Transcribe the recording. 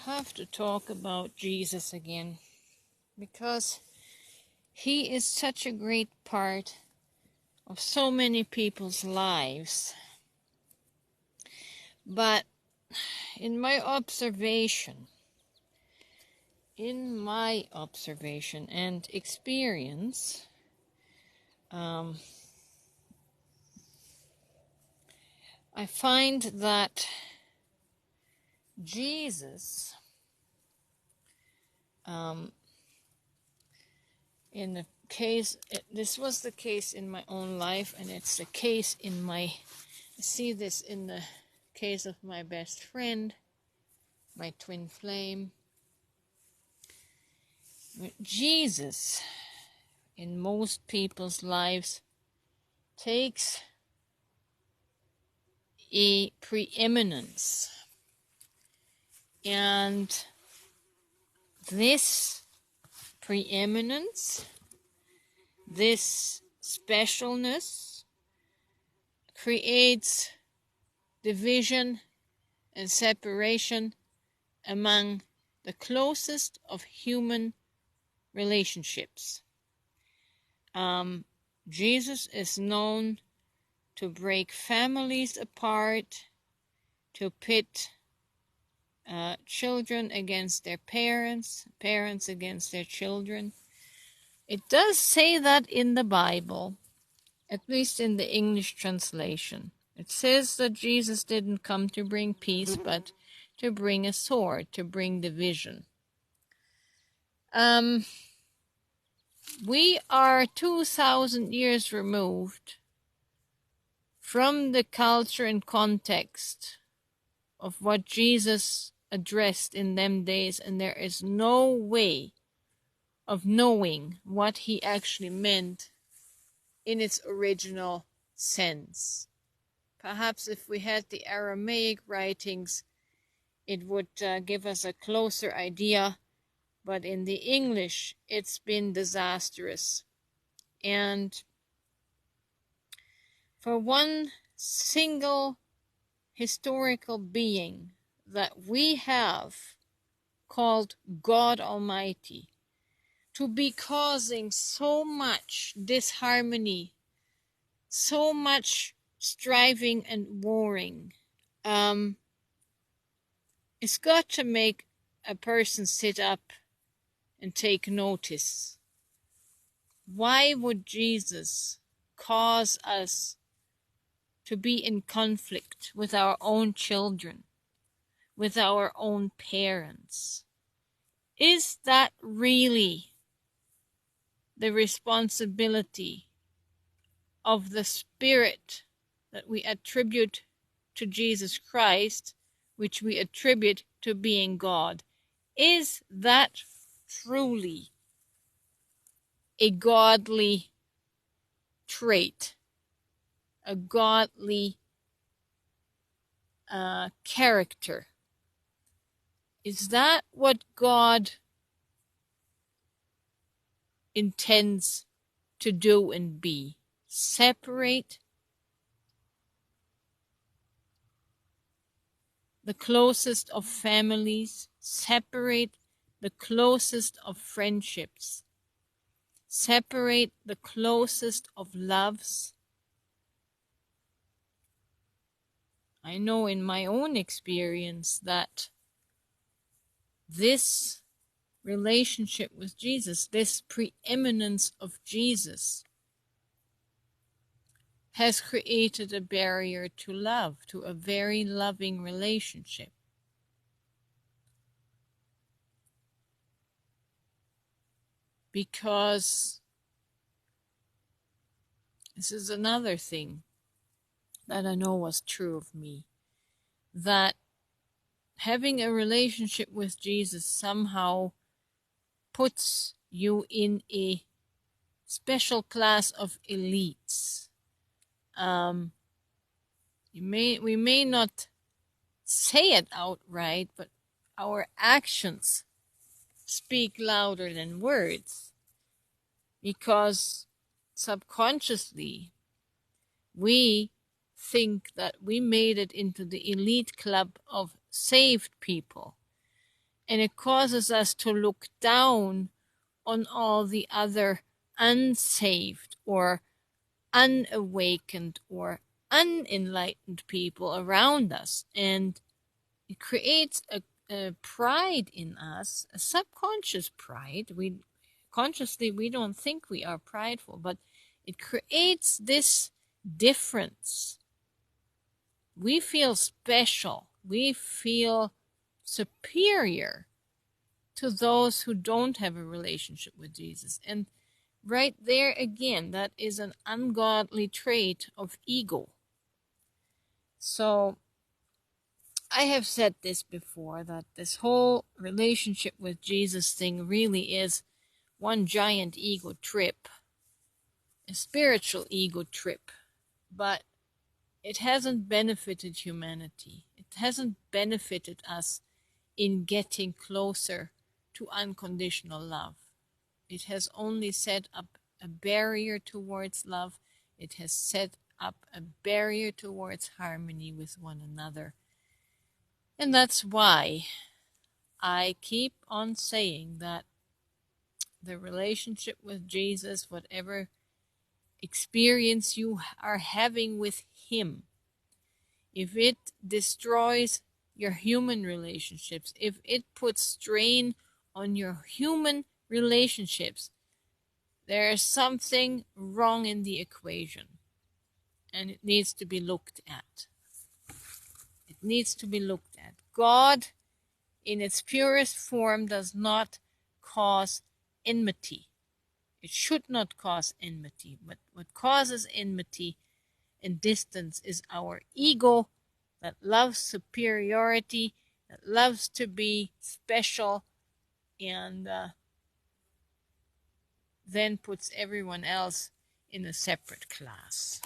have to talk about Jesus again because he is such a great part of so many people's lives. But in my observation and experience, I find that Jesus, in the case, this was the case in my own life, and it's the case I see this in the case of my best friend, my twin flame. Jesus, in most people's lives, takes a preeminence. And this preeminence, this specialness, creates division and separation among the closest of human relationships. Jesus is known to break families apart, to pit children against their parents, parents against their children. It does say that in the Bible, at least in the English translation. It says that Jesus didn't come to bring peace, but to bring a sword, to bring division. We are 2,000 years removed from the culture and context of what Jesus addressed in them days, and there is no way of knowing what he actually meant in its original sense. Perhaps if we had the Aramaic writings, it would give us a closer idea, but in the English, it's been disastrous. And for one single historical being that we have called God Almighty to be causing so much disharmony, so much striving and warring, it's got to make a person sit up and take notice. Why would Jesus cause us to be in conflict with our own children, with our own parents? Is that really the responsibility of the Spirit that we attribute to Jesus Christ, which we attribute to being God? Is that truly a godly trait, a godly character? Is that what God intends to do and be? Separate the closest of families, separate the closest of friendships, separate the closest of loves? I know in my own experience that this relationship with Jesus, this preeminence of Jesus, has created a barrier to love, to a very loving relationship. Because this is another thing that I know was true of me, that having a relationship with Jesus somehow puts you in a special class of elites. We may not say it outright, but our actions speak louder than words, because subconsciously we think that we made it into the elite club of saved people, And it causes us to look down on all the other unsaved or unawakened or unenlightened people around us. And it creates a pride in us, a subconscious pride. Consciously we don't think we are prideful, but it creates this difference. We feel special. We feel superior to those who don't have a relationship with Jesus. And right there again, that is an ungodly trait of ego. So I have said this before, that this whole relationship with Jesus thing really is one giant ego trip, a spiritual ego trip, but it hasn't benefited humanity. It hasn't benefited us in getting closer to unconditional love. It has only set up a barrier towards love. It has set up a barrier towards harmony with one another. And that's why I keep on saying that the relationship with Jesus, whatever experience you are having with Him, if it destroys your human relationships, if it puts strain on your human relationships, there is something wrong in the equation, and it needs to be looked at. It needs to be looked at. God, in its purest form, does not cause enmity. It should not cause enmity. But what causes enmity and distance is our ego that loves superiority, that loves to be special, and then puts everyone else in a separate class.